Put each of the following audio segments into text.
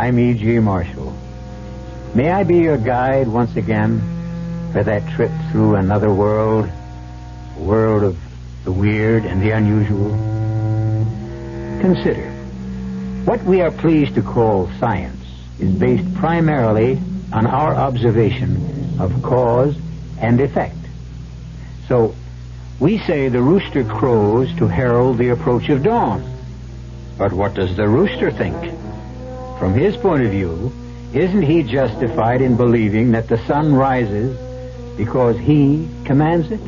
I'm E.G. Marshall. May I be your guide once again for that trip through another world, a world of the weird and the unusual? Consider, what we are pleased to call science is based primarily on our observation of cause and effect. So, we say the rooster crows to herald the approach of dawn. But what does the rooster think? From his point of view, isn't he justified in believing that the sun rises because he commands it?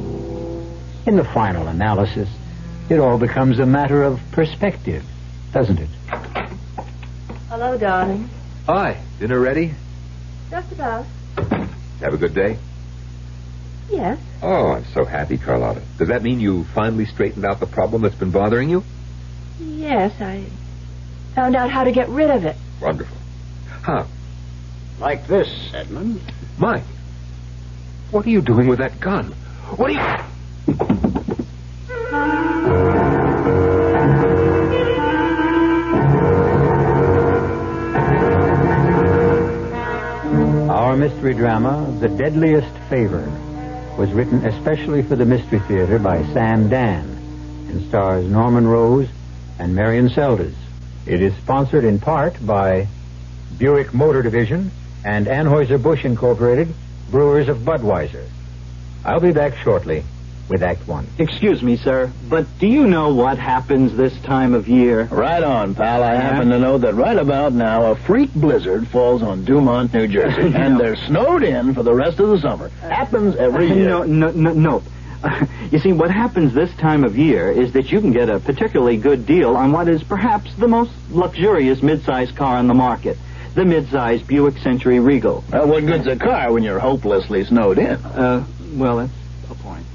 In the final analysis, it all becomes a matter of perspective, doesn't it? Hello, darling. Hi. Dinner ready? Just about. Have a good day? Yes. Oh, I'm so happy, Carlotta. Does that mean you finally straightened out the problem that's been bothering you? Yes, I found out how to get rid of it. Wonderful. How? Like this, Edmund. Mike, what are you doing with that gun? What are you... Our mystery drama, The Deadliest Favor, was written especially for the Mystery Theater by Sam Dan and stars Norman Rose and Marion Seldes. It is sponsored in part by Buick Motor Division and Anheuser-Busch Incorporated, Brewers of Budweiser. I'll be back shortly with Act One. Excuse me, sir, but do you know what happens this time of year? Right on, pal. I happen to know that right about now a freak blizzard falls on Dumont, New Jersey, and they're snowed in for the rest of the summer. Happens every year. No. You see, what happens this time of year is that you can get a particularly good deal on what is perhaps the most luxurious midsize car on the market, the midsize Buick Century Regal. Well, what good's a car when you're hopelessly snowed in? Well, that's a point.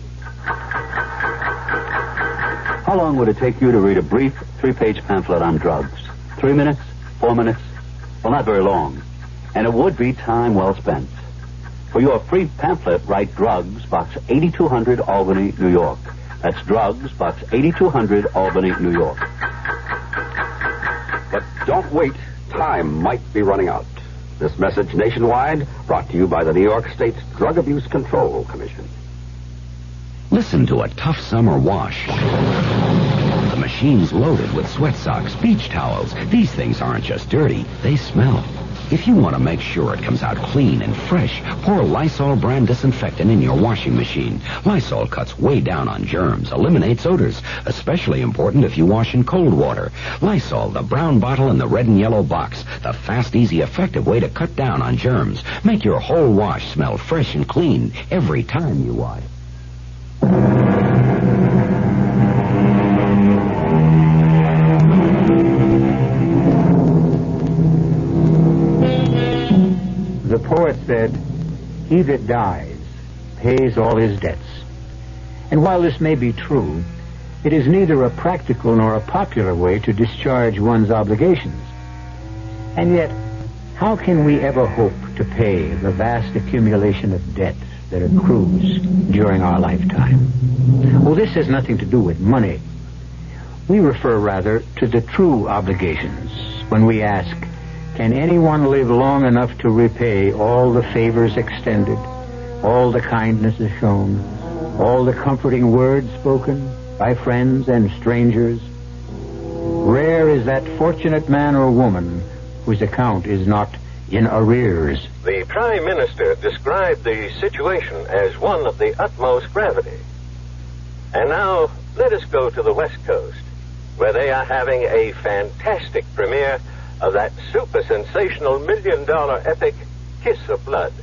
How long would it take you to read a brief 3-page pamphlet on drugs? 3 minutes? 4 minutes? Well, not very long. And it would be time well spent. For your free pamphlet, write Drugs, Box 8200, Albany, New York. That's Drugs, Box 8200, Albany, New York. But don't wait. Time might be running out. This message nationwide brought to you by the New York State Drug Abuse Control Commission. Listen to a tough summer wash. The machine's loaded with sweat socks, beach towels. These things aren't just dirty, they smell. If you want to make sure it comes out clean and fresh, pour Lysol brand disinfectant in your washing machine. Lysol cuts way down on germs, eliminates odors, especially important if you wash in cold water. Lysol, the brown bottle in the red and yellow box. The fast, easy, effective way to cut down on germs. Make your whole wash smell fresh and clean every time you wash. The poet said, "He that dies pays all his debts." And while this may be true, it is neither a practical nor a popular way to discharge one's obligations. And yet, how can we ever hope to pay the vast accumulation of debt that accrues during our lifetime? Well, this has nothing to do with money. We refer rather to the true obligations when we ask, can anyone live long enough to repay all the favors extended, all the kindnesses shown, all the comforting words spoken by friends and strangers? Rare is that fortunate man or woman whose account is not in arrears. The Prime Minister described the situation as one of the utmost gravity. And now, let us go to the West Coast, where they are having a fantastic premiere of that super-sensational million-dollar epic, Kiss of Blood.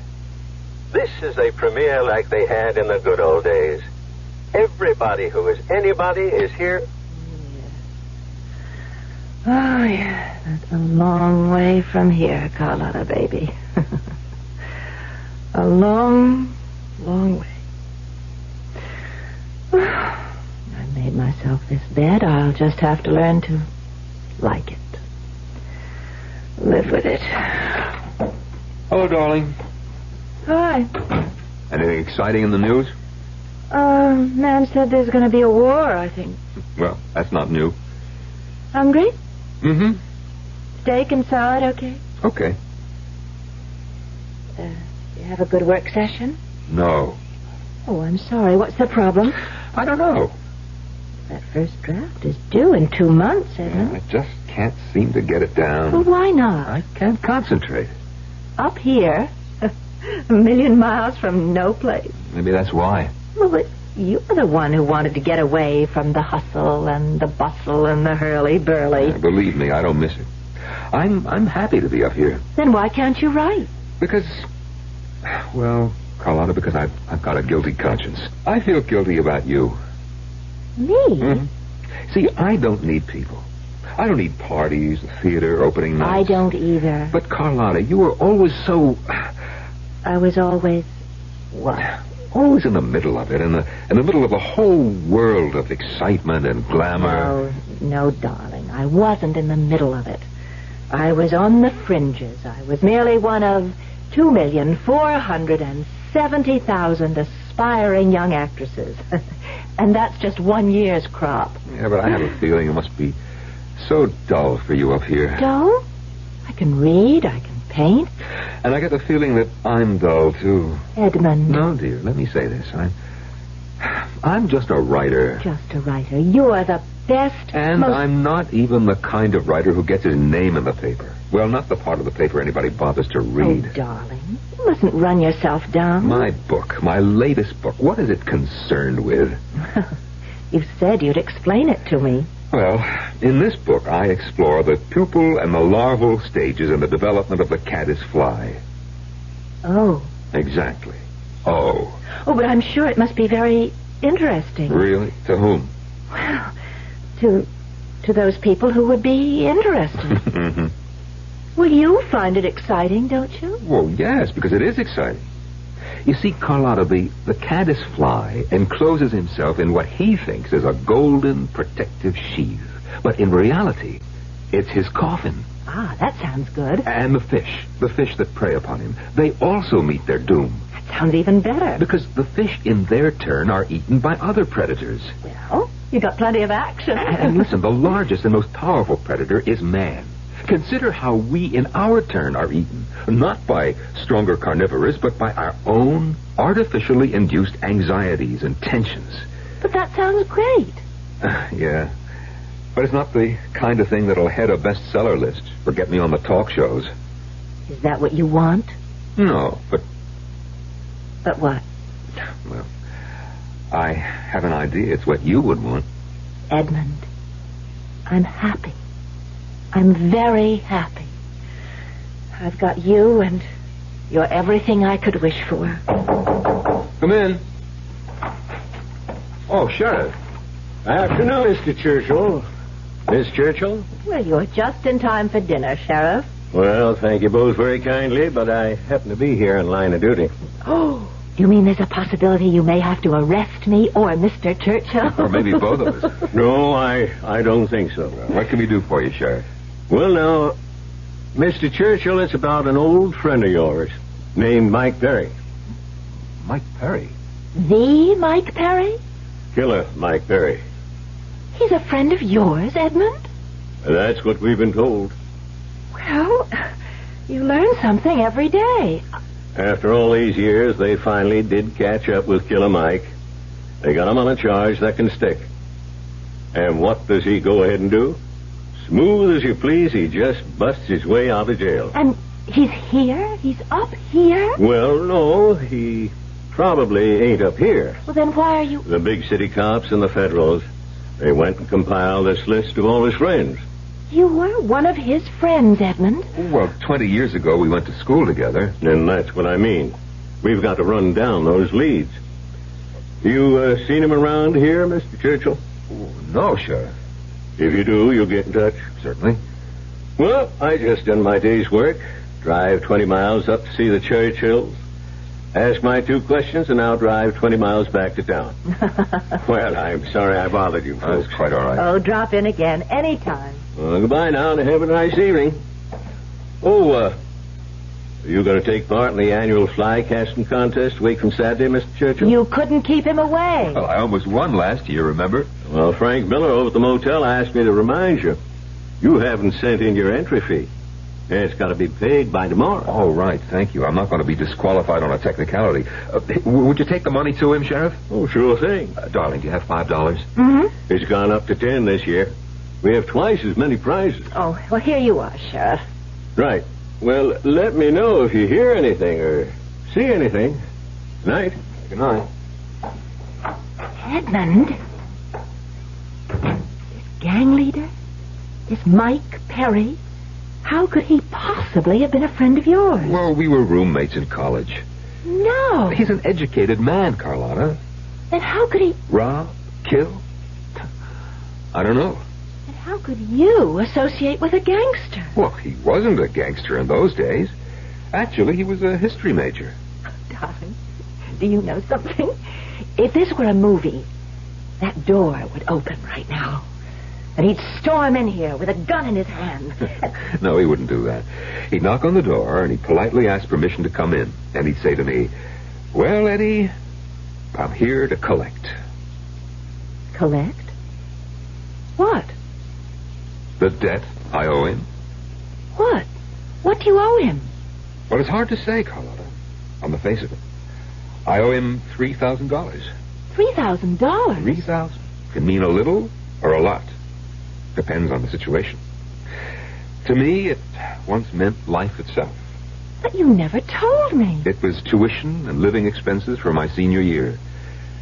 This is a premiere like they had in the good old days. Everybody who is anybody is here. Oh, yeah, that's a long way from here, Carlotta, baby. A long, long way. I made myself this bed. I'll just have to learn to like it. Live with it. Hello, darling. Hi. Anything exciting in the news? Man said there's going to be a war, I think. Well, that's not new. Hungry? Mm-hmm. Steak and salad, okay? Okay. You have a good work session? No. Oh, I'm sorry. What's the problem? I don't know. That first draft is due in 2 months, Edmund. I just can't seem to get it down. Well, why not? I can't concentrate. Up here? A million miles from no place. Maybe that's why. Well, but you were the one who wanted to get away from the hustle and the bustle and the hurly-burly. Believe me, I don't miss it. I'm happy to be up here. Then why can't you write? Because, well, Carlotta, because I've got a guilty conscience. I feel guilty about you. Me? Mm-hmm. See, I don't need people. I don't need parties, theater, opening nights. I don't either. But, Carlotta, you were always so... I was always... what? Always in the middle of it, in the middle of a whole world of excitement and glamour. No, darling. I wasn't in the middle of it. I was on the fringes. I was merely one of 2,470,000 aspiring young actresses. And that's just 1 year's crop. Yeah, but I have a feeling it must be so dull for you up here. Dull? I can read, I can paint. And I get the feeling that I'm dull, too. Edmund. No, dear, let me say this. I'm just a writer. Just a writer. You're the best... And I'm not even the kind of writer who gets his name in the paper. Well, not the part of the paper anybody bothers to read. Oh, darling, you mustn't run yourself down. My book, my latest book, what is it concerned with? You said you'd explain it to me. Well, in this book, I explore the pupal and the larval stages in the development of the caddis fly. Oh. Exactly. Oh. Oh, but I'm sure it must be very interesting. Really? To whom? Well, to those people who would be interested. Well, you find it exciting, don't you? Well, yes, because it is exciting. You see, Carlotta, the caddis fly encloses himself in what he thinks is a golden protective sheath. But in reality, it's his coffin. Ah, that sounds good. And the fish that prey upon him, they also meet their doom. That sounds even better. Because the fish, in their turn, are eaten by other predators. Well, you got plenty of action. And listen, the largest and most powerful predator is man. Consider how we, in our turn, are eaten. Not by stronger carnivorous, but by our own artificially induced anxieties and tensions. But that sounds great. Yeah. But it's not the kind of thing that'll head a bestseller list or get me on the talk shows. Is that what you want? No, but... But what? Well, I have an idea. It's what you would want. Edmund, I'm happy. I'm very happy. I've got you, and you're everything I could wish for. Come in. Oh, Sheriff. Afternoon, Mr. Churchill. Miss Churchill? Well, you're just in time for dinner, Sheriff. Well, thank you both very kindly, but I happen to be here in line of duty. Oh, you mean there's a possibility you may have to arrest me or Mr. Churchill? Or maybe both of us. No, I don't think so. What can we do for you, Sheriff? Well, now, Mr. Churchill, it's about an old friend of yours named Mike Perry. Mike Perry? The Mike Perry? Killer Mike Perry. He's a friend of yours, Edmund? That's what we've been told. Well, you learn something every day. After all these years, they finally did catch up with Killer Mike. They got him on a charge that can stick. And what does he go ahead and do? Smooth as you please, he just busts his way out of jail. And he's here? He's up here? Well, no, he probably ain't up here. Well, then why are you... The big city cops and the federals, they went and compiled this list of all his friends. You were one of his friends, Edmund. Well, 20 years ago, we went to school together. And that's what I mean. We've got to run down those leads. You seen him around here, Mr. Churchill? No, Sheriff. If you do, you'll get in touch. Certainly. Well, I just done my day's work. Drive 20 miles up to see the Churchills. Ask my 2 questions, and I'll drive 20 miles back to town. Well, I'm sorry I bothered you, folks. That's quite all right. Oh, drop in again anytime. Well, goodbye now, and have a nice evening. Oh, are you going to take part in the annual fly casting contest a week from Saturday, Mr. Churchill? You couldn't keep him away. Well, I almost won last year, remember? Well, Frank Miller over at the motel asked me to remind you. You haven't sent in your entry fee. It's got to be paid by tomorrow. Oh, right. Thank you. I'm not going to be disqualified on a technicality. Would you take the money to him, Sheriff? Oh, sure thing. Darling, do you have $5? Mm-hmm. It's gone up to 10 this year. We have twice as many prizes. Oh, well, here you are, Sheriff. Right. Well, let me know if you hear anything or see anything. Night. Good night. Edmund? This gang leader? This Mike Perry? How could he possibly have been a friend of yours? Well, we were roommates in college. No. He's an educated man, Carlotta. Then how could he... Rob? Kill? I don't know. And how could you associate with a gangster? Well, he wasn't a gangster in those days. Actually, he was a history major. Darling, do you know something? If this were a movie, that door would open right now. And he'd storm in here with a gun in his hand. No, he wouldn't do that. He'd knock on the door, and he'd politely ask permission to come in. And he'd say to me, "Well, Eddie, I'm here to collect." Collect? What? The debt I owe him. What? What do you owe him? Well, it's hard to say, Carlotta, on the face of it. I owe him $3,000. $3,000? $3,000 can mean a little or a lot. Depends on the situation. To me, it once meant life itself. But you never told me. It was tuition and living expenses for my senior year.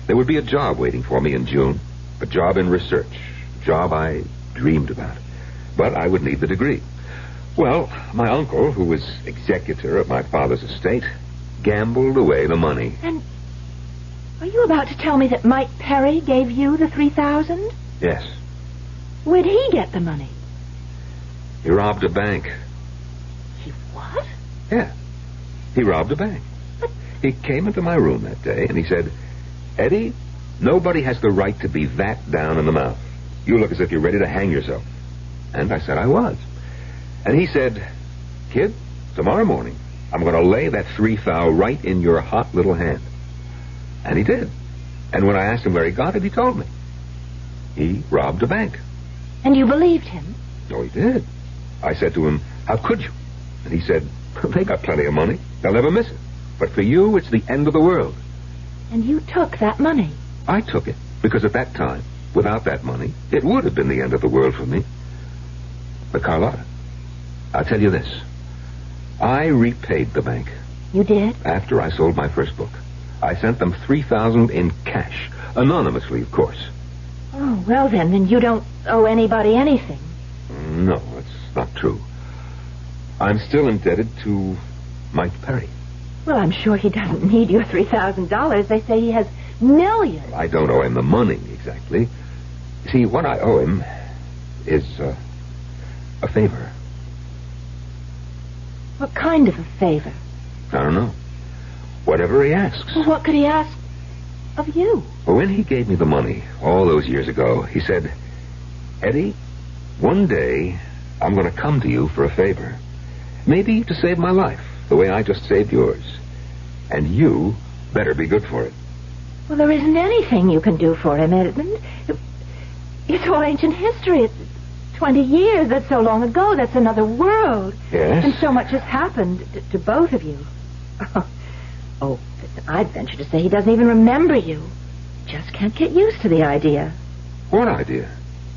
There would be a job waiting for me in June. A job in research. A job I dreamed about. But I would need the degree. Well, my uncle, who was executor of my father's estate, gambled away the money. And are you about to tell me that Mike Perry gave you the $3,000? Yes. Where'd he get the money? He robbed a bank. He what? Yeah. He robbed a bank. But... He came into my room that day and he said, "Eddie, nobody has the right to be that down in the mouth. You look as if you're ready to hang yourself." And I said I was. And he said, "Kid, tomorrow morning, I'm going to lay that $3,000 right in your hot little hand." And he did. And when I asked him where he got it, he told me. He robbed a bank. And you believed him? Oh, he did. I said to him, "How could you?" And he said, "They got plenty of money. They'll never miss it. But for you, it's the end of the world." And you took that money? I took it, because at that time, without that money, it would have been the end of the world for me. But Carlotta, I'll tell you this. I repaid the bank. You did? After I sold my first book. I sent them $3,000 in cash. Anonymously, of course. Oh, well then you don't owe anybody anything. No, that's not true. I'm still indebted to Mike Perry. Well, I'm sure he doesn't need your $3,000. They say he has millions. I don't owe him the money, exactly. See, what I owe him is a favor. What kind of a favor? I don't know. Whatever he asks. Well, what could he ask of you? Well, when he gave me the money all those years ago, he said, "Eddie, one day I'm going to come to you for a favor. Maybe to save my life, the way I just saved yours. And you better be good for it." Well, there isn't anything you can do for him, Edmund. It's all ancient history. It's 20 years. That's so long ago. That's another world. Yes? And so much has happened to both of you. Oh, I'd venture to say he doesn't even remember you. Just can't get used to the idea. What idea?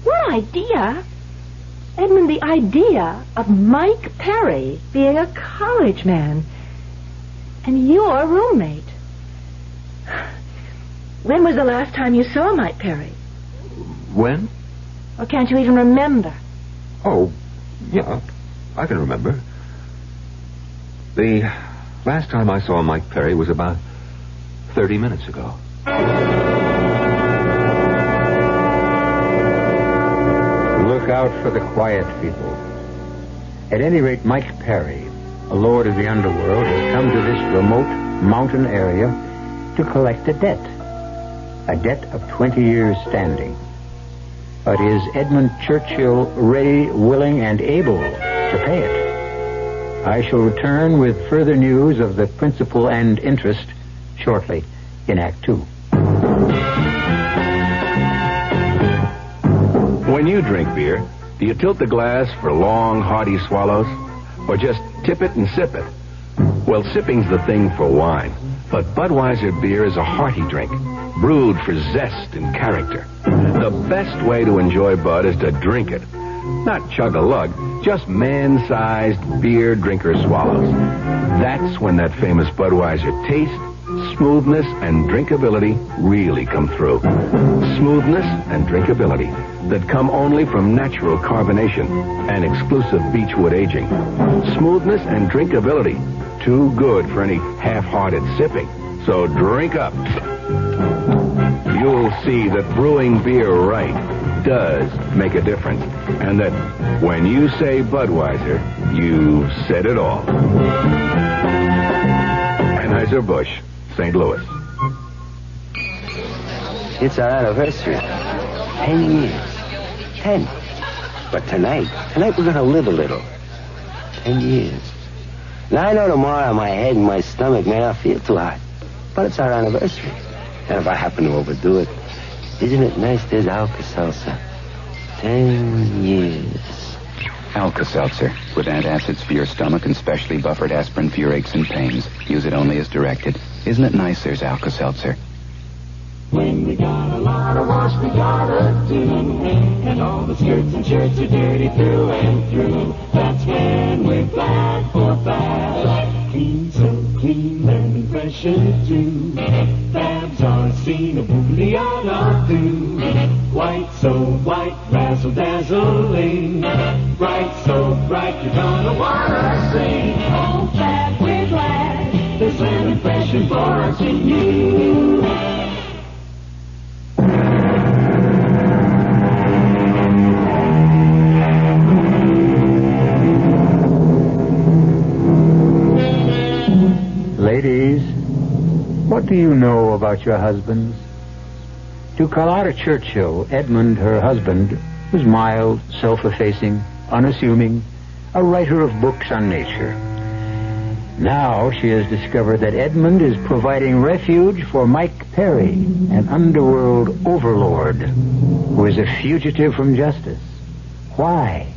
What idea? Edmund, the idea of Mike Perry being a college man. And your roommate. When was the last time you saw Mike Perry? When? Or can't you even remember? Oh, yeah, I can remember. The last time I saw Mike Perry was about 30 minutes ago. Look out for the quiet people. At any rate, Mike Perry, a lord of the underworld, has come to this remote mountain area to collect a debt. A debt of 20 years' standing. But is Edmund Churchill ready, willing, and able to pay it? I shall return with further news of the principal and interest shortly in Act 2. When you drink beer, do you tilt the glass for long, hearty swallows? Or just tip it and sip it? Well, sipping's the thing for wine. But Budweiser beer is a hearty drink, brewed for zest and character. The best way to enjoy Bud is to drink it. Not chug-a-lug, just man-sized beer drinker swallows. That's when that famous Budweiser taste, smoothness, and drinkability really come through. Smoothness and drinkability that come only from natural carbonation and exclusive beechwood aging. Smoothness and drinkability, too good for any half-hearted sipping. So drink up. You'll see that brewing beer right does make a difference. And that when you say Budweiser, you've said it all. Anheuser-Busch, St. Louis. It's our anniversary. 10 years. 10. But tonight we're going to live a little. 10 years. Now, I know tomorrow my head and my stomach may not feel too hot, but it's our anniversary. And if I happen to overdo it, isn't it nice there's Alka-Seltzer? 10 years. Alka-Seltzer, with antacids for your stomach and specially buffered aspirin for your aches and pains. Use it only as directed. Isn't it nice there's Alka-Seltzer? When we got a lot of wash we gotta do, and all the skirts and shirts are dirty through and through, that's when we're glad for bad. Clean, so clean, and fresh and too. Babs are seen, a boolean or two. White, so white, razzle-dazzling. Bright, so bright, you're gonna wanna sing. Oh, Fab, we're glad. There's an impression for us in you. Ladies, what do you know about your husbands? To Carlotta Churchill, Edmund, her husband, was mild, self-effacing, unassuming, a writer of books on nature. Now she has discovered that Edmund is providing refuge for Mike Perry, an underworld overlord who is a fugitive from justice. Why?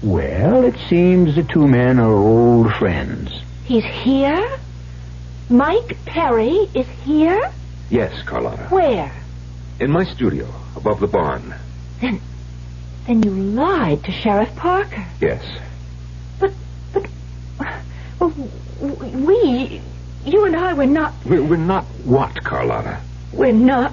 Well, it seems the two men are old friends. He's here? Mike Perry is here? Yes, Carlotta. Where? In my studio, above the barn. Then you lied to Sheriff Parker. Yes. But, well, you and I were not... We're not what, Carlotta? We're not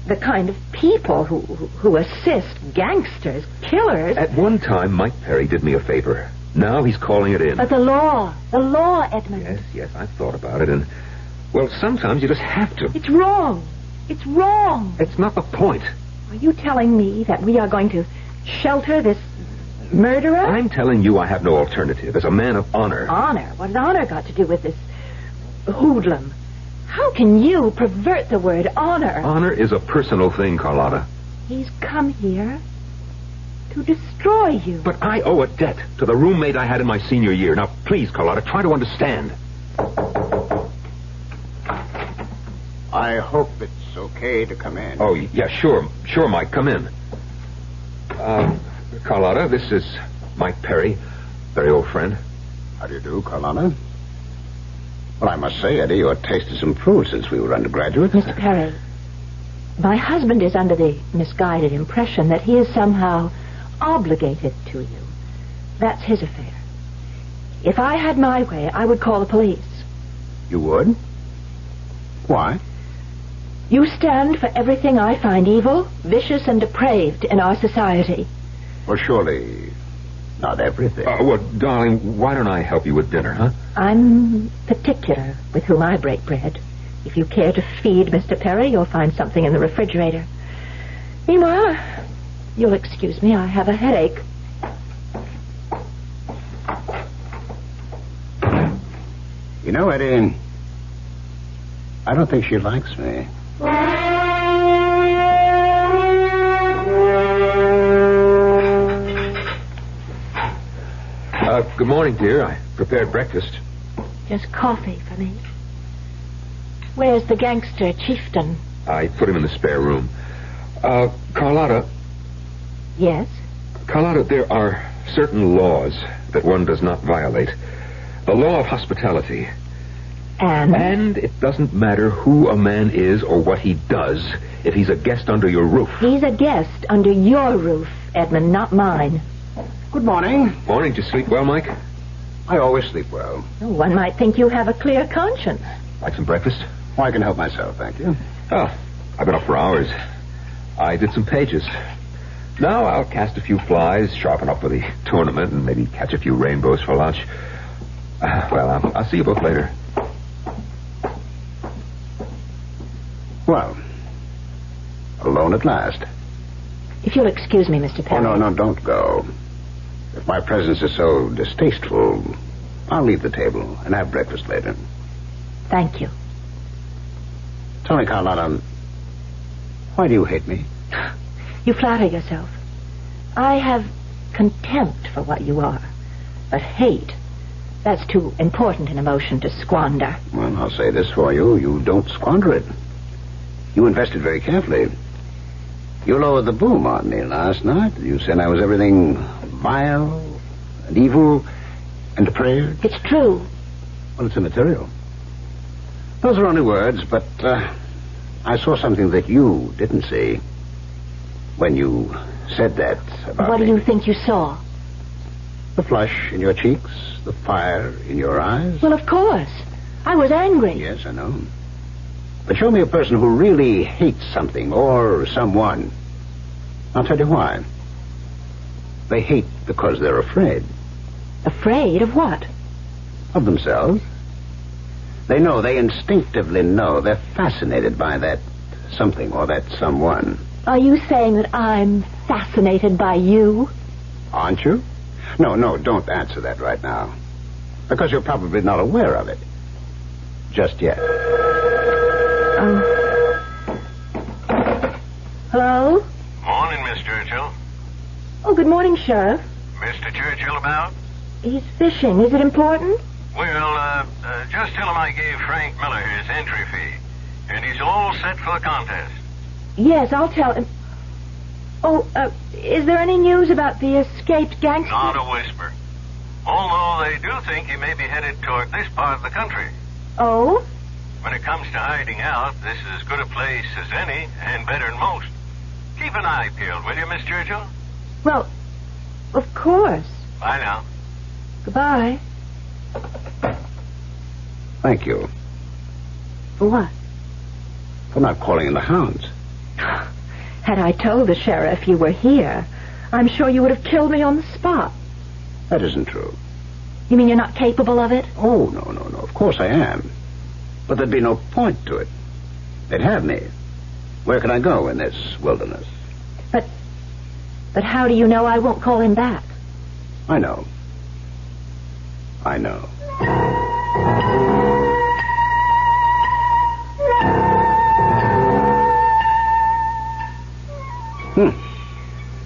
the kind of people who assist gangsters, killers. At one time, Mike Perry did me a favor. Now he's calling it in. But the law, Edmund. Yes, I've thought about it, and, well, sometimes you just have to. It's wrong. It's wrong. It's not the point. Are you telling me that we are going to shelter this murderer? I'm telling you I have no alternative as a man of honor. Honor? What has honor got to do with this hoodlum? How can you pervert the word honor? Honor is a personal thing, Carlotta. He's come here to destroy you. But I owe a debt to the roommate I had in my senior year. Now, please, Carlotta, try to understand. I hope it's okay to come in. Oh, yeah, sure, Mike, come in. Carlotta, this is Mike Perry, very old friend. How do you do, Carlotta? Well, I must say, Eddie, your taste has improved since we were undergraduates. Mr. Perry, my husband is under the misguided impression that he is somehow obligated to you. That's his affair. If I had my way, I would call the police. You would? Why? You stand for everything I find evil, vicious, and depraved in our society. Well, surely not everything. Well, darling, why don't I help you with dinner, huh? I'm particular with whom I break bread. If you care to feed Mr. Perry, you'll find something in the refrigerator. Meanwhile, you'll excuse me, I have a headache. You know, Eddie, I don't think she likes me. Good morning, dear. I prepared breakfast. Just coffee for me. Where's the gangster chieftain? I put him in the spare room. Carlotta. Yes? Carlotta, there are certain laws that one does not violate. The law of hospitality. And it doesn't matter who a man is or what he does if he's a guest under your roof. He's a guest under your roof, Edmund, not mine. Good morning. Morning. Did you sleep well, Mike? I always sleep well. One might think you have a clear conscience. Like some breakfast? Oh, I can help myself, thank you. Oh, I've been up for hours. I did some pages. Now I'll cast a few flies, sharpen up for the tournament, and maybe catch a few rainbows for lunch. I'll see you both later. Well, alone at last. If you'll excuse me, Mr. Perry. Oh, no, don't go. If my presence is so distasteful, I'll leave the table and have breakfast later. Thank you. Tell me, Carlotta, why do you hate me? You flatter yourself. I have contempt for what you are. But hate, that's too important an emotion to squander. Well, I'll say this for you. You don't squander it. You invested very carefully. You lowered the boom on me last night. You said I was everything vile and evil and depraved. It's true. Well, it's immaterial. Those are only words, but I saw something that you didn't see when you said that about What me. do you think you saw? The flush in your cheeks, the fire in your eyes. Well, of course. I was angry. Yes, I know. But show me a person who really hates something or someone. I'll tell you why. They hate because they're afraid. Afraid of what? Of themselves. They instinctively know. They're fascinated by that something or that someone. Are you saying that I'm fascinated by you? Aren't you? No, don't answer that right now. Because you're probably not aware of it. Just yet. Hello? Morning, Miss Churchill. Oh, good morning, Sheriff. Mr. Churchill about? He's fishing. Is it important? Well, just tell him I gave Frank Miller his entry fee, and he's all set for the contest. Yes, I'll tell him. Oh, is there any news about the escaped gangster? Not a whisper. Although they do think he may be headed toward this part of the country. Oh? When it comes to hiding out, this is as good a place as any, and better than most. Keep an eye peeled, will you, Miss Churchill? Well, of course. Bye now. Goodbye. Thank you. For what? For not calling in the hounds. Had I told the sheriff you were here, I'm sure you would have killed me on the spot. That isn't true. You mean you're not capable of it? Oh, no. Of course I am. But there'd be no point to it. They'd have me. Where can I go in this wilderness? But how do you know I won't call him back? I know.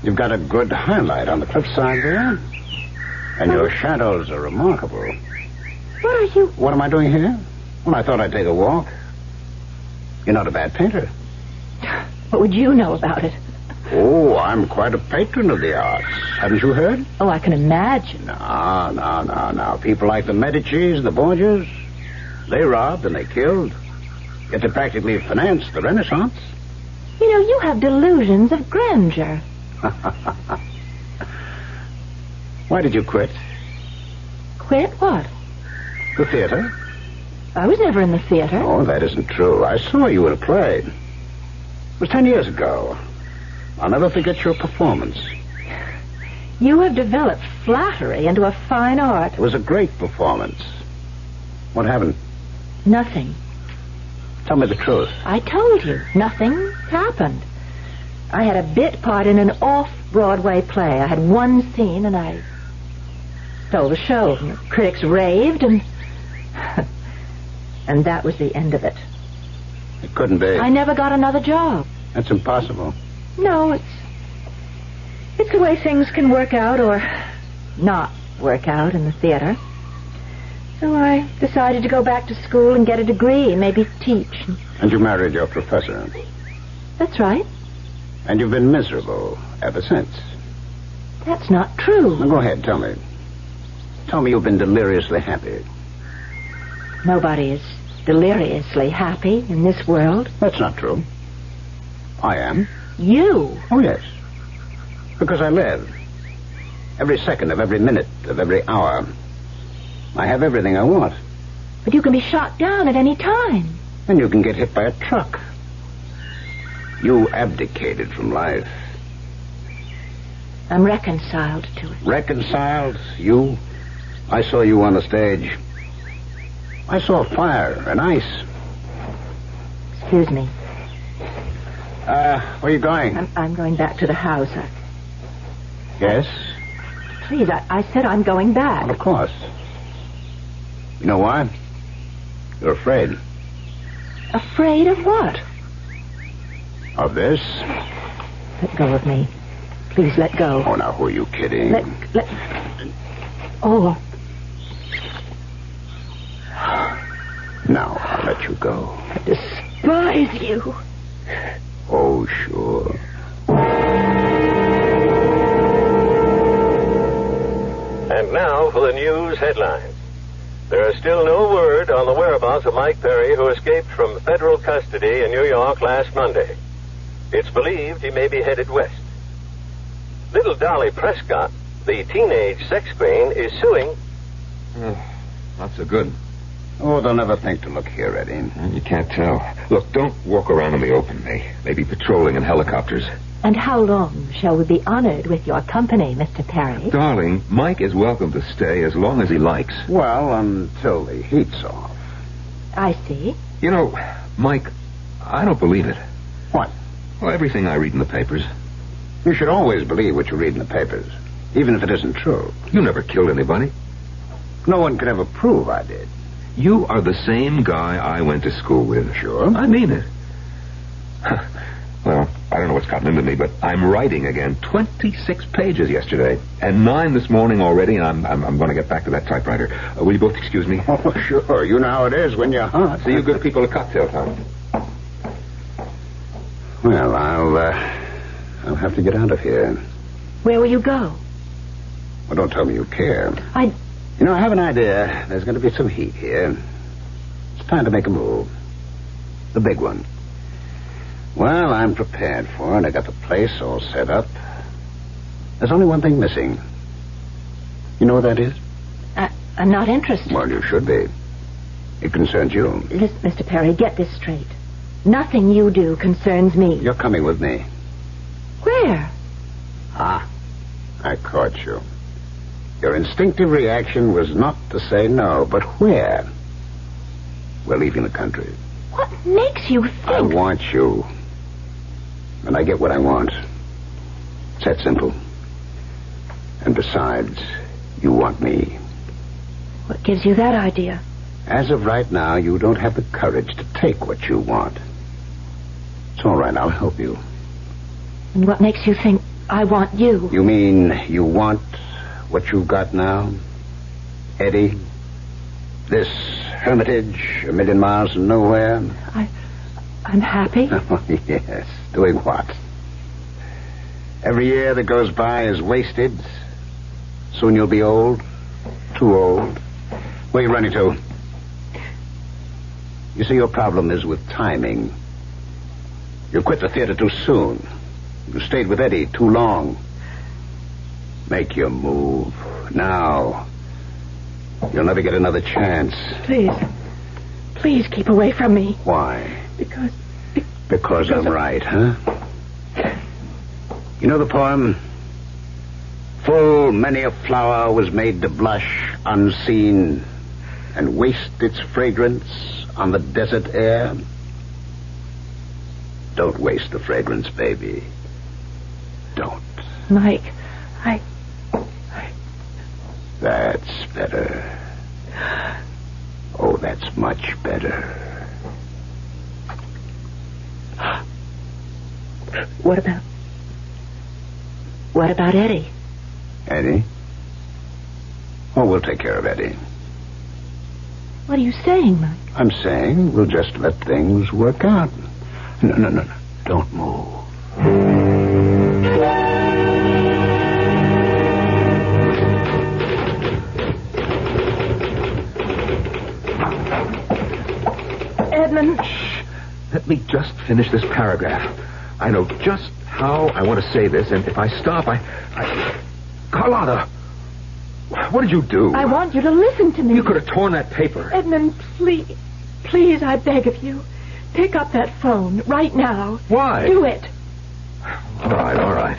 You've got a good highlight on the cliffside there. And your shadows are remarkable. What are you... What am I doing here? Well, I thought I'd take a walk. You're not a bad painter. What would you know about it? Oh, I'm quite a patron of the arts. Haven't you heard? Oh, I can imagine. No. People like the Medicis, the Borgias, they robbed and they killed. Yet they practically financed the Renaissance. You know, you have delusions of grandeur. Why did you quit? Quit what? The theater. I was never in the theater. Oh, that isn't true. I saw you in a play. It was 10 years ago. I'll never forget your performance. You have developed flattery into a fine art. It was a great performance. What happened? Nothing. Tell me the truth. I told you. Nothing happened. I had a bit part in an off-Broadway play. I had one scene, and I stole the show. The critics raved, and... and that was the end of it. It couldn't be. I never got another job. That's impossible. No, it's the way things can work out or not work out in the theater. So I decided to go back to school and get a degree and maybe teach. And you married your professor. That's right. And you've been miserable ever since. That's not true. Now, go ahead, tell me. Tell me you've been deliriously happy. Nobody is deliriously happy in this world. That's not true. I am. You? Oh, yes. Because I live. Every second of every minute of every hour. I have everything I want. But you can be shot down at any time. And you can get hit by a truck. You abdicated from life. I'm reconciled to it. Reconciled? You? I saw you on the stage. I saw fire and ice. Excuse me. Where are you going? I'm going back to the house. Yes? Please, I said I'm going back. Well, of course. You know why? You're afraid. Afraid of what? Of this? Let go of me. Please let go. Oh, now, who are you kidding? Let... Oh. Now, I'll let you go. I despise you. Oh, sure. And now for the news headlines. There is still no word on the whereabouts of Mike Perry, who escaped from federal custody in New York last Monday. It's believed he may be headed west. Little Dolly Prescott, the teenage sex queen, is suing... Not so good. Oh, they'll never think to look here, Eddie. You can't tell. Look, don't walk around in the open. They may be patrolling in helicopters. And how long shall we be honored with your company, Mr. Perry? Darling, Mike is welcome to stay as long as he likes. Well, until the heat's off. I see. You know, Mike, I don't believe it. What? Well, everything I read in the papers. You should always believe what you read in the papers, even if it isn't true. You never killed anybody. No one could ever prove I did. You are the same guy I went to school with. Sure? I mean it. Well, I don't know what's gotten into me, but I'm writing again. 26 pages yesterday, and 9 this morning already, and I'm going to get back to that typewriter. Will you both excuse me? Oh, sure. You know how it is when you're hot. See you good people at cocktail time. Well, I'll have to get out of here. Where will you go? Well, don't tell me you care. You know, I have an idea. There's going to be some heat here. It's time to make a move. The big one. Well, I'm prepared for it. I got the place all set up. There's only one thing missing. You know what that is? I'm not interested. Well, you should be. It concerns you. Listen, Mr. Perry, get this straight. Nothing you do concerns me. You're coming with me. Where? Ah, I caught you. Your instinctive reaction was not to say no, but where? We're leaving the country. What makes you think... I want you. And I get what I want. It's that simple. And besides, you want me. What gives you that idea? As of right now, you don't have the courage to take what you want. It's all right, I'll help you. And what makes you think I want you? You mean you want what you've got now? Eddie? This hermitage, a million miles from nowhere? I'm happy. Oh, yes. Doing what? Every year that goes by is wasted. Soon you'll be old. Too old. Where are you running to? You see, your problem is with timing. You quit the theater too soon. You stayed with Eddie too long. Make your move. Now. You'll never get another chance. Please keep away from me. Why? Because I'm right, huh? You know the poem? Full many a flower was made to blush unseen and waste its fragrance on the desert air. Don't waste the fragrance, baby. Don't. Mike, That's better. Oh, that's much better. What about Eddie? Eddie? Oh, we'll take care of Eddie. What are you saying, Mike? I'm saying we'll just let things work out. No. Don't move. finish this paragraph. I know just how I want to say this, and if I stop, Carlotta, what did you do? I want you to listen to me. You could have torn that paper. Edmund, please. Please, I beg of you. Pick up that phone right now. Why? Do it. All right.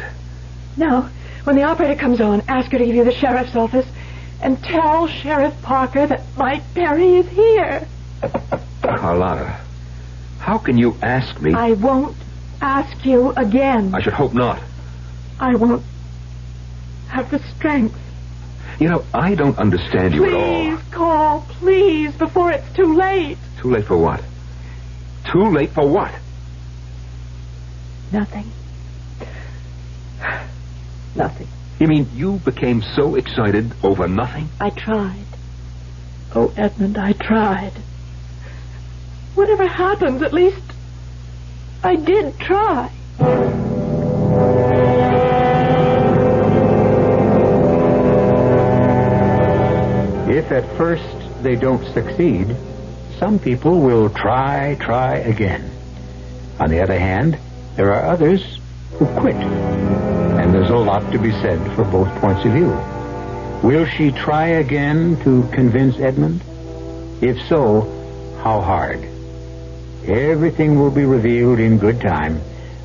Now, when the operator comes on, ask her to give you the sheriff's office and tell Sheriff Parker that Mike Perry is here. Carlotta, how can you ask me? I won't ask you again. I should hope not. I won't have the strength. You know, I don't understand you at all. Please call, please, before it's too late. Too late for what? Too late for what? Nothing. Nothing. You mean you became so excited over nothing? I tried. Oh, Edmund, I tried. Whatever happened, at least I did try. If at first they don't succeed, some people will try again. On the other hand, there are others who quit. And there's a lot to be said for both points of view. Will she try again to convince Edmund? If so, how hard? Everything will be revealed in good time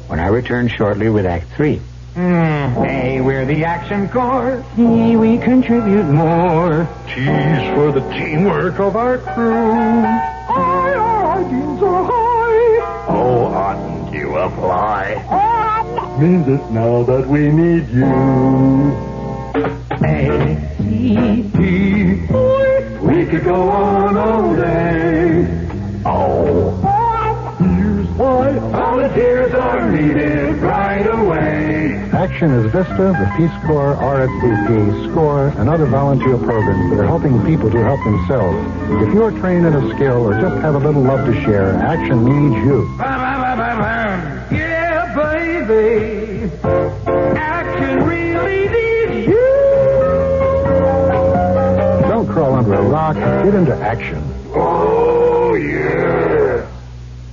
when I return shortly with Act 3. Hey, we're the Action Corps. Hey, we contribute more. Cheese for the teamwork of our crew. Aye, our ideals are high. Oh, oughtn't you apply? Means it now that we need you. A-C-P. We could go on all day. Oh. Here's why volunteers are needed right away. Action is VISTA, the Peace Corps, RSVP, SCORE, and other volunteer programs that are helping people to help themselves. If you're trained in a skill or just have a little love to share, Action needs you. Yeah, baby. Action really needs you. Don't crawl under a rock. Get into action. Oh, yeah.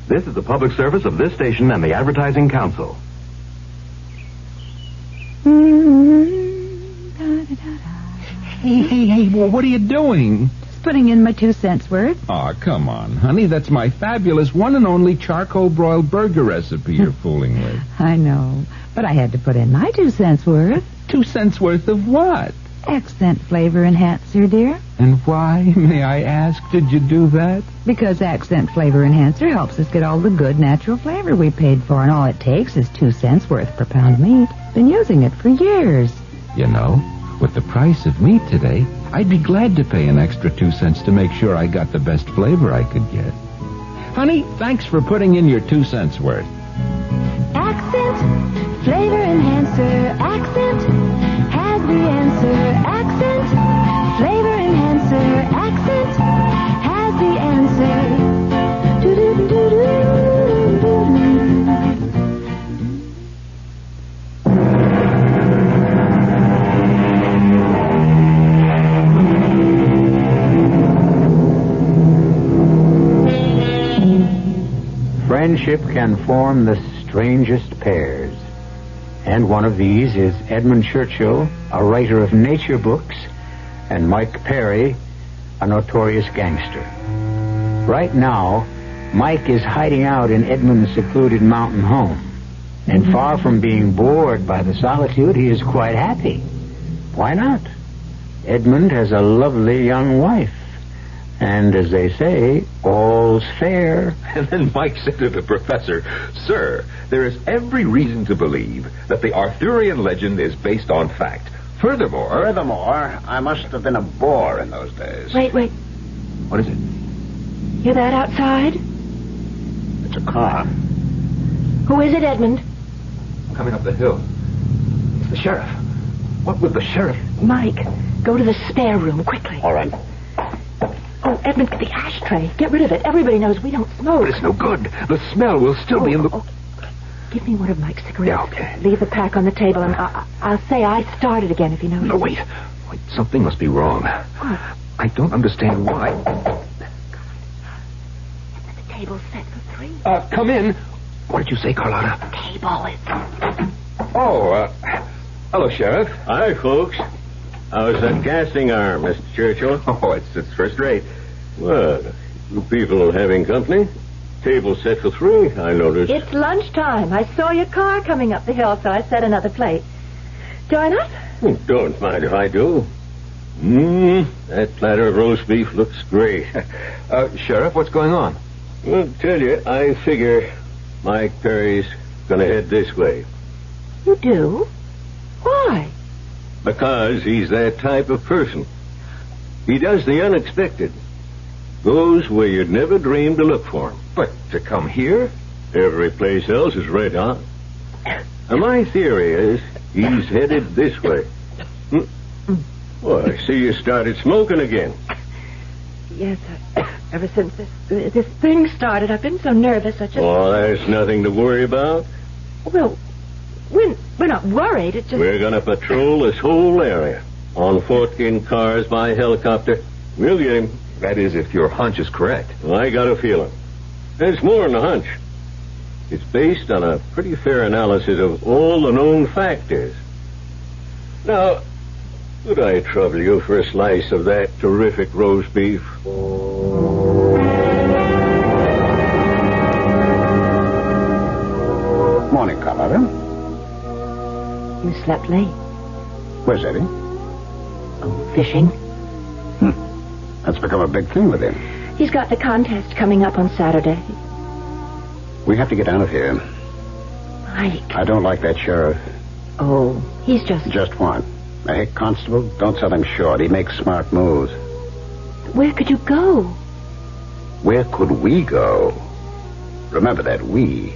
This is the public service of this station and the Advertising Council. Hey, well, what are you doing? Just putting in my 2 cents worth. Oh, come on, honey. That's my fabulous one and only charcoal broiled burger recipe you're fooling with. I know, but I had to put in my 2 cents worth. 2 cents worth of what? Accent flavor enhancer, dear. And why, may I ask, did you do that? Because Accent Flavor Enhancer helps us get all the good natural flavor we paid for, and all it takes is 2 cents worth per pound meat. Been using it for years. You know, with the price of meat today, I'd be glad to pay an extra 2 cents to make sure I got the best flavor I could get. Honey, thanks for putting in your 2 cents worth. Accent Flavor Enhancer. Accent has the answer. Accent Flavor Enhancer. Accent has the answer. Do-do-do-do-do-do-do. Friendship can form the strangest pairs. And one of these is Edmund Churchill, a writer of nature books, and Mike Perry, a notorious gangster. Right now, Mike is hiding out in Edmund's secluded mountain home. And far from being bored by the solitude, he is quite happy. Why not? Edmund has a lovely young wife. And as they say, all's fair. And then Mike said to the professor, "Sir, there is every reason to believe that the Arthurian legend is based on fact. Furthermore, I must have been a bore in those days. Wait. What is it? Hear that outside? It's a car. Who is it, Edmund? Coming up the hill. It's the sheriff. What would the sheriff... Mike, go to the spare room, quickly. All right. Oh, Edmund, the ashtray. Get rid of it. Everybody knows we don't smoke. But it's no good. The smell will still be in the... Okay. Give me one of Mike's cigarettes. Yeah, okay. Leave the pack on the table, and I'll say I started again if you notice. No, wait. Something must be wrong. What? I don't understand why. The table's set for 3. Come in. What did you say, Carlotta? Table is... Oh, hello, Sheriff. Hi, folks. How's that casting arm, Mr. Churchill? Oh, it's first rate. Well, you people having company? Table set for 3, I noticed. It's lunchtime. I saw your car coming up the hill, so I set another plate. Join us? Don't mind if I do. That platter of roast beef looks great. Sheriff, what's going on? Well, tell you, I figure Mike Perry's gonna head this way. You do? Why? Because he's that type of person. He does the unexpected. Goes where you'd never dream to look for him. But to come here? Every place else is red hot. And my theory is he's headed this way. Well, I see you started smoking again. Yes, ever since this thing started, I've been so nervous. Oh, there's nothing to worry about. Well, we're not worried. It's just... We're going to patrol this whole area. On foot, in cars, by helicopter. We'll get him. That is, if your hunch is correct. Well, I got a feeling. There's more than a hunch. It's based on a pretty fair analysis of all the known factors. Now, could I trouble you for a slice of that terrific roast beef? Morning, Carlotta. You slept late. Where's Eddie? Oh, fishing. That's become a big thing with him. He's got the contest coming up on Saturday. We have to get out of here. Mike. I don't like that sheriff. Oh, he's just... Just what? A hick constable? Don't sell him short. He makes smart moves. Where could you go? Where could we go? Remember that we.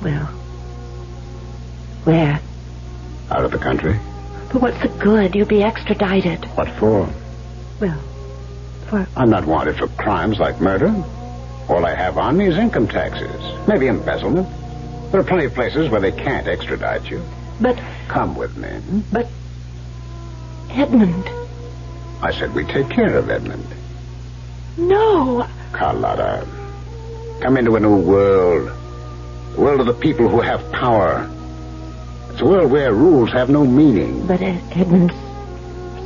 Well, where? Out of the country. But what's the good? You'll be extradited. What for? Well, for... I'm not wanted for crimes like murder. All I have on me is income taxes. Maybe embezzlement. There are plenty of places where they can't extradite you. But... Come with me. But... Edmund. I said we take care of Edmund. No. Carlotta, come into a new world. The world of the people who have power. It's a world where rules have no meaning. But Edmund's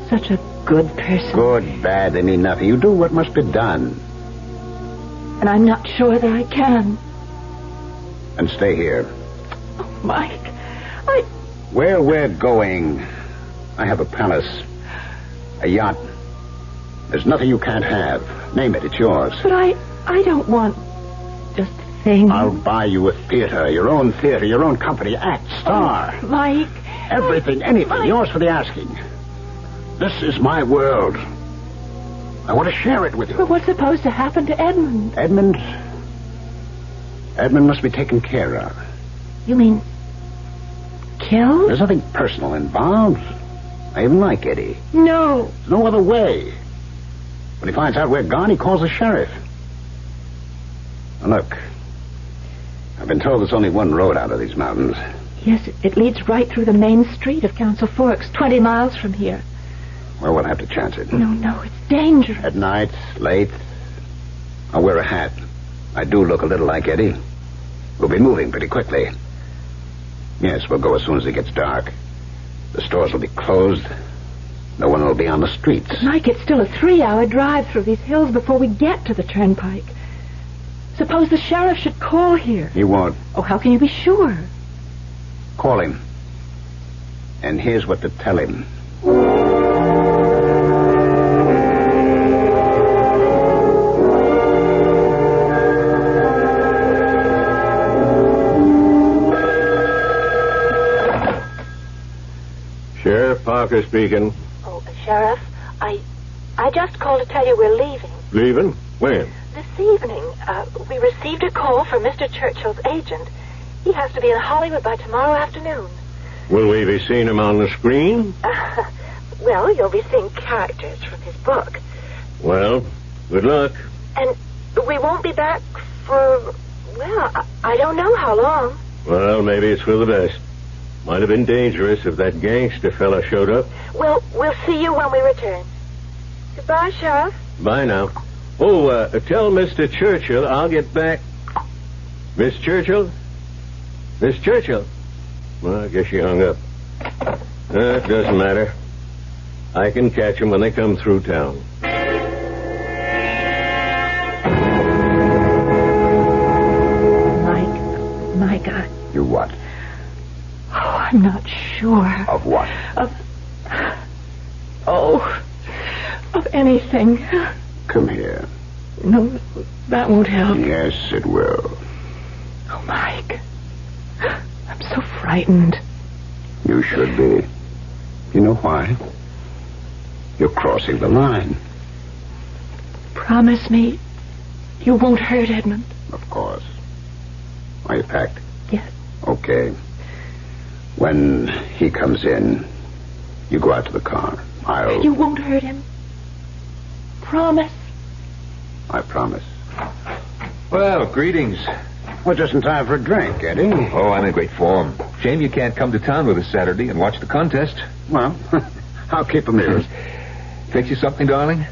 such a good person. Good, bad, they mean nothing. You do what must be done. And I'm not sure that I can. And stay here. Oh, Mike, Where we're going, I have a palace, a yacht. There's nothing you can't have. Name it, it's yours. But I don't want just things. I'll buy you a theater, your own company, act, star. Oh, Mike. Everything, anything, Mike. Yours for the asking. This is my world. I want to share it with you. But what's supposed to happen to Edmund? Edmund must be taken care of. You mean killed? There's nothing personal involved. I even like Eddie. No. There's no other way. When he finds out we're gone, he calls the sheriff. Now, look, I've been told there's only one road out of these mountains. Yes, it leads right through the main street of Council Forks, 20 miles from here. Well, we'll have to chance it. No, it's dangerous. At night, late. I'll wear a hat. I do look a little like Eddie. We'll be moving pretty quickly. Yes, we'll go as soon as it gets dark. The stores will be closed. No one will be on the streets. But Mike, it's still a 3-hour drive through these hills before we get to the turnpike. Suppose the sheriff should call here. He won't. Oh, how can you be sure? Call him. And here's what to tell him. Sheriff Parker speaking. Oh, Sheriff, I just called to tell you we're leaving. Leaving? When? This evening, we received a call from Mr. Churchill's agent. He has to be in Hollywood by tomorrow afternoon. Will we be seeing him on the screen? Well, you'll be seeing characters from his book. Well, good luck. And we won't be back for, well, I don't know how long. Well, maybe it's for the best. Might have been dangerous if that gangster fella showed up. Well, we'll see you when we return. Goodbye, Sheriff. Bye now. Oh, tell Mr. Churchill I'll get back. Miss Churchill, Miss Churchill. Well, I guess she hung up. It doesn't matter. I can catch them when they come through town. Mike, You what? Oh, I'm not sure. Of what? Of anything. Come here. No, that won't help. Yes, it will. Oh, Mike. I'm so frightened. You should be. You know why? You're crossing the line. Promise me you won't hurt Edmund. Of course. Are you packed? Yes. Okay. When he comes in, you go out to the car. You won't hurt him. Promise. I promise. Well, greetings. Well, just in time for a drink, Eddie. Oh, I'm in great form. Shame you can't come to town with us Saturday and watch the contest. Well, I'll keep amused. Fix you something, darling?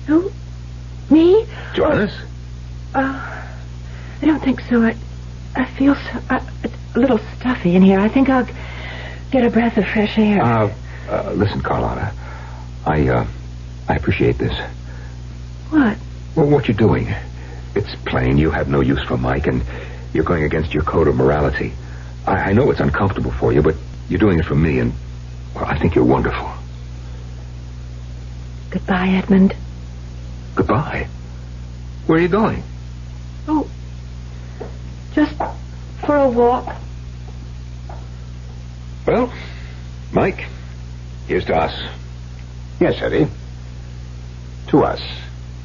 Who? Me? Join us? I don't think so. I feel so... it's a little stuffy in here. I think I'll get a breath of fresh air. Listen, Carlotta. I appreciate this. What? Well, what you're doing. It's plain you have no use for Mike, and you're going against your code of morality. I know it's uncomfortable for you, but you're doing it for me, and, well, I think you're wonderful. Goodbye, Edmund. Goodbye? Where are you going? Oh, just for a walk. Well, Mike, here's to us. Yes, Eddie. To us.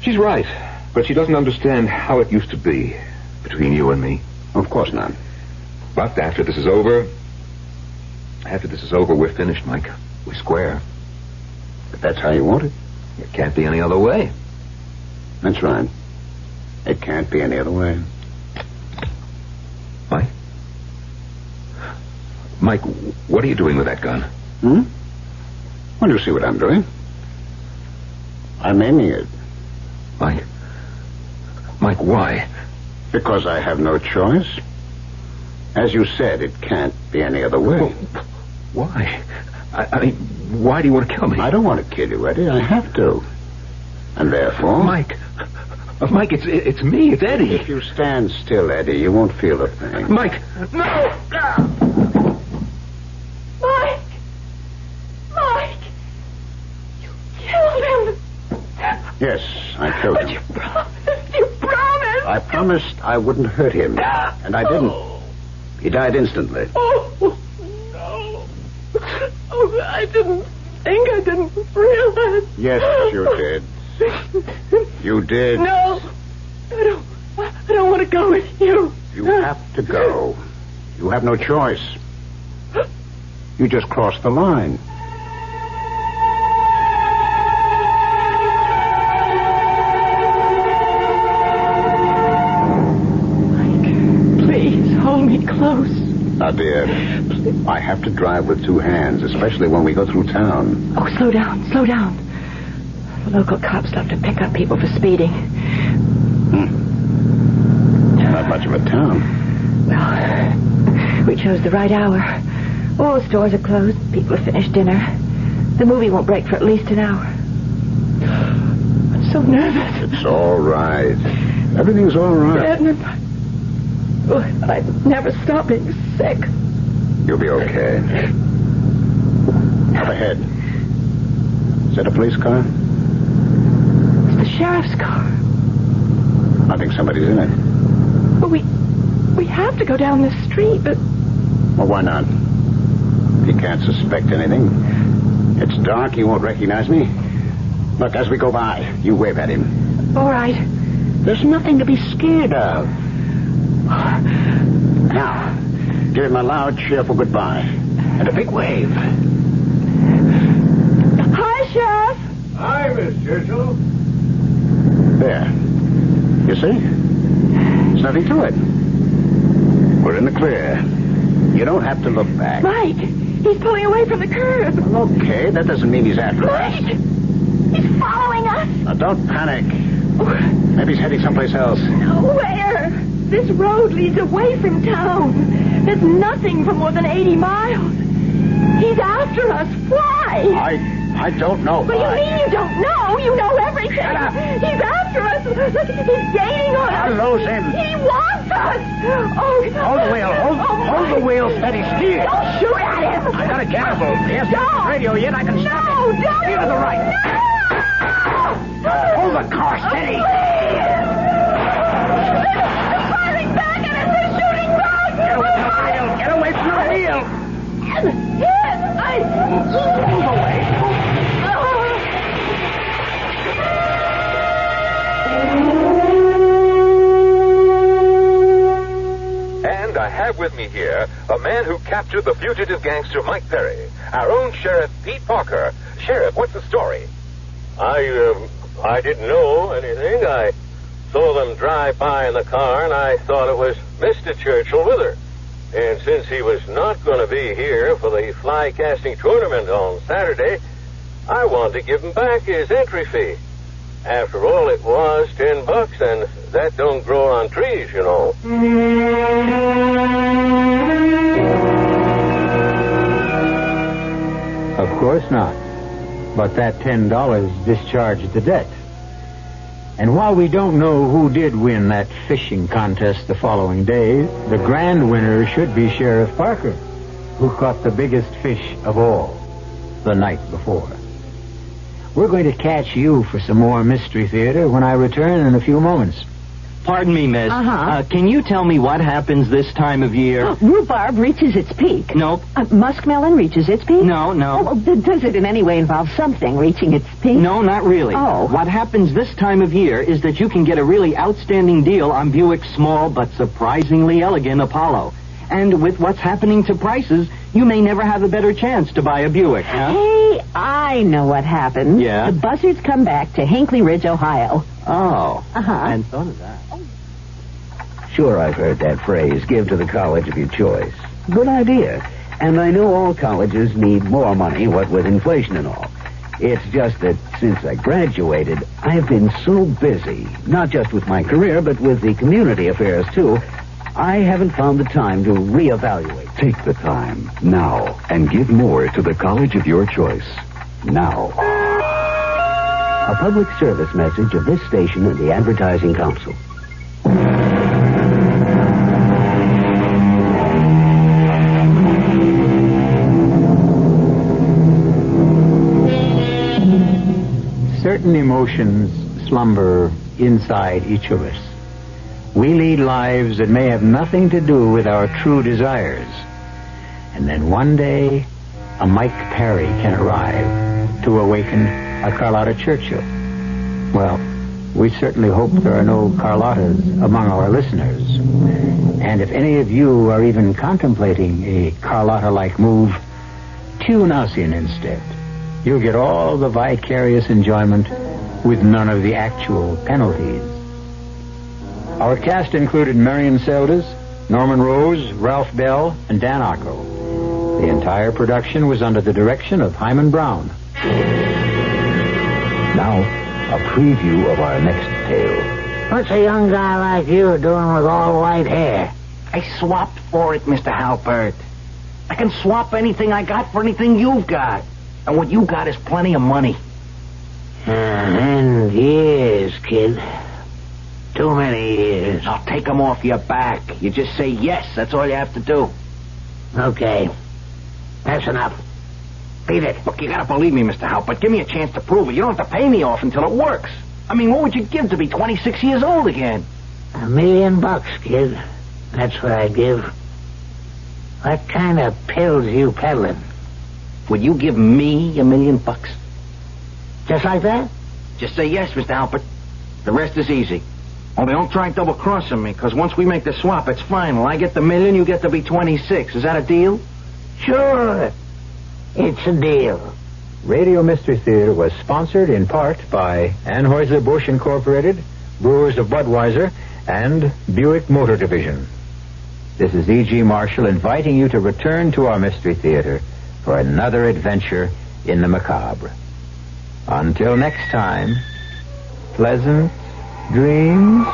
She's right, but she doesn't understand how it used to be between you and me. Of course not. But after this is over, we're finished, Mike. We're square. But that's how you want it. It can't be any other way. That's right. It can't be any other way. Mike? Mike, what are you doing with that gun? Well, you see what I'm doing. I'm aiming it. Mike, why? Because I have no choice. As you said, it can't be any other way. Well, why? I mean, why do you want to kill me? I don't want to kill you, Eddie. I have to. And therefore... Mike, it's me. It's Eddie. If you stand still, Eddie, you won't feel a thing. Mike, no! Mike! You killed him! Yes, I killed him. You promised! I promised I wouldn't hurt him. And I didn't. He died instantly. Oh, no. Oh, I didn't realize. Yes, you did. You did. No. I don't want to go with you. You have to go. You have no choice. You just crossed the line. Hold me close. Now, dear, I have to drive with two hands, especially when we go through town. Oh, slow down. The local cops love to pick up people for speeding. Not much of a town. Well, we chose the right hour. All the stores are closed. People have finished dinner. The movie won't break for at least an hour. I'm so nervous. It's all right. Everything's all right. Edmund, I've never stopped being sick. You'll be okay. Up ahead. Is that a police car? It's the sheriff's car. I think somebody's in it. Well, we have to go down this street, but... Well, why not? He can't suspect anything. It's dark. He won't recognize me. Look, as we go by, you wave at him. All right. There's nothing to be scared of. Now, give him a loud, cheerful goodbye. And a big wave. Hi, Sheriff. Hi, Miss Churchill. There. You see? There's nothing to it. We're in the clear. You don't have to look back. Mike, he's pulling away from the curb. Okay, that doesn't mean he's after us. Mike! He's following us. Now, don't panic. Maybe he's heading someplace else. Where? This road leads away from town. There's nothing for more than 80 miles. He's after us. Why? I don't know. What do you mean you don't know? You know everything. Shut up. He's after us. Look, he's gaining on us. I'll lose him. He wants us. Oh, Hold the wheel. Hold the wheel. Steady steer. Don't shoot at him. I got a cannibal. He hasn't got the radio yet. I can stop him. Don't. Steer to the right. No. Hold the car steady. They're firing back at us. They're shooting back. Get away from the wheel. Get away from the wheel. Move away. And I have with me here a man who captured the fugitive gangster Mike Perry, our own Sheriff Pete Parker. Sheriff, what's the story? I didn't know anything. I saw them drive by in the car, and I thought it was Mr. Churchill with her. And since he was not going to be here for the fly casting tournament on Saturday, I wanted to give him back his entry fee. After all, it was $10, and that don't grow on trees, you know. Of course not. But that $10 discharged the debt. And while we don't know who did win that fishing contest the following day, the grand winner should be Sheriff Parker, who caught the biggest fish of all the night before. We're going to catch you for some more Mystery Theater when I return in a few moments. Pardon me, miss. Can you tell me what happens this time of year? Rhubarb reaches its peak. Nope. Muskmelon reaches its peak? No. Oh, does it in any way involve something reaching its peak? No, not really. Oh. What happens this time of year is that you can get a really outstanding deal on Buick's small but surprisingly elegant Apollo. And with what's happening to prices, you may never have a better chance to buy a Buick, huh? Hey, I know what happens. Yeah? The buzzards come back to Hinckley Ridge, Ohio. Oh. I hadn't thought of that. Sure, I've heard that phrase, give to the college of your choice. Good idea. And I know all colleges need more money, what with inflation and all. It's just that since I graduated, I've been so busy, not just with my career, but with the community affairs, too, I haven't found the time to reevaluate. Take the time now and give more to the college of your choice. Now. A public service message of this station and the Advertising Council. Certain emotions slumber inside each of us. We lead lives that may have nothing to do with our true desires. And then one day, a Mike Perry can arrive to awaken a Carlotta Churchill. Well, we certainly hope there are no Carlottas among our listeners. And if any of you are even contemplating a Carlotta-like move, tune us in instead. You'll get all the vicarious enjoyment with none of the actual penalties. Our cast included Marion Seldes, Norman Rose, Ralph Bell, and Dan Ocko. The entire production was under the direction of Hyman Brown. Now, a preview of our next tale. What's a young guy like you doing with all white hair? I swapped for it, Mr. Halpert. I can swap anything I got for anything you've got. And what you got is plenty of money. And years, kid. Too many years. I'll take them off your back. You just say yes. That's all you have to do. Okay. That's enough. Beat it. Look, you gotta believe me, Mr. Halpert. Give me a chance to prove it. You don't have to pay me off until it works. I mean, what would you give to be 26 years old again? $1 million, kid. That's what I'd give. What kind of pills you peddling? Would you give me $1 million? Just like that? Just say yes, Mr. Halpert. The rest is easy. Only don't try double-crossing me, because once we make the swap, it's final. I get the $1 million, you get to be 26. Is that a deal? Sure. It's a deal. Radio Mystery Theater was sponsored in part by Anheuser-Busch Incorporated, Brewers of Budweiser, and Buick Motor Division. This is E.G. Marshall inviting you to return to our Mystery Theater for another adventure in the macabre. Until next time, pleasant dreams.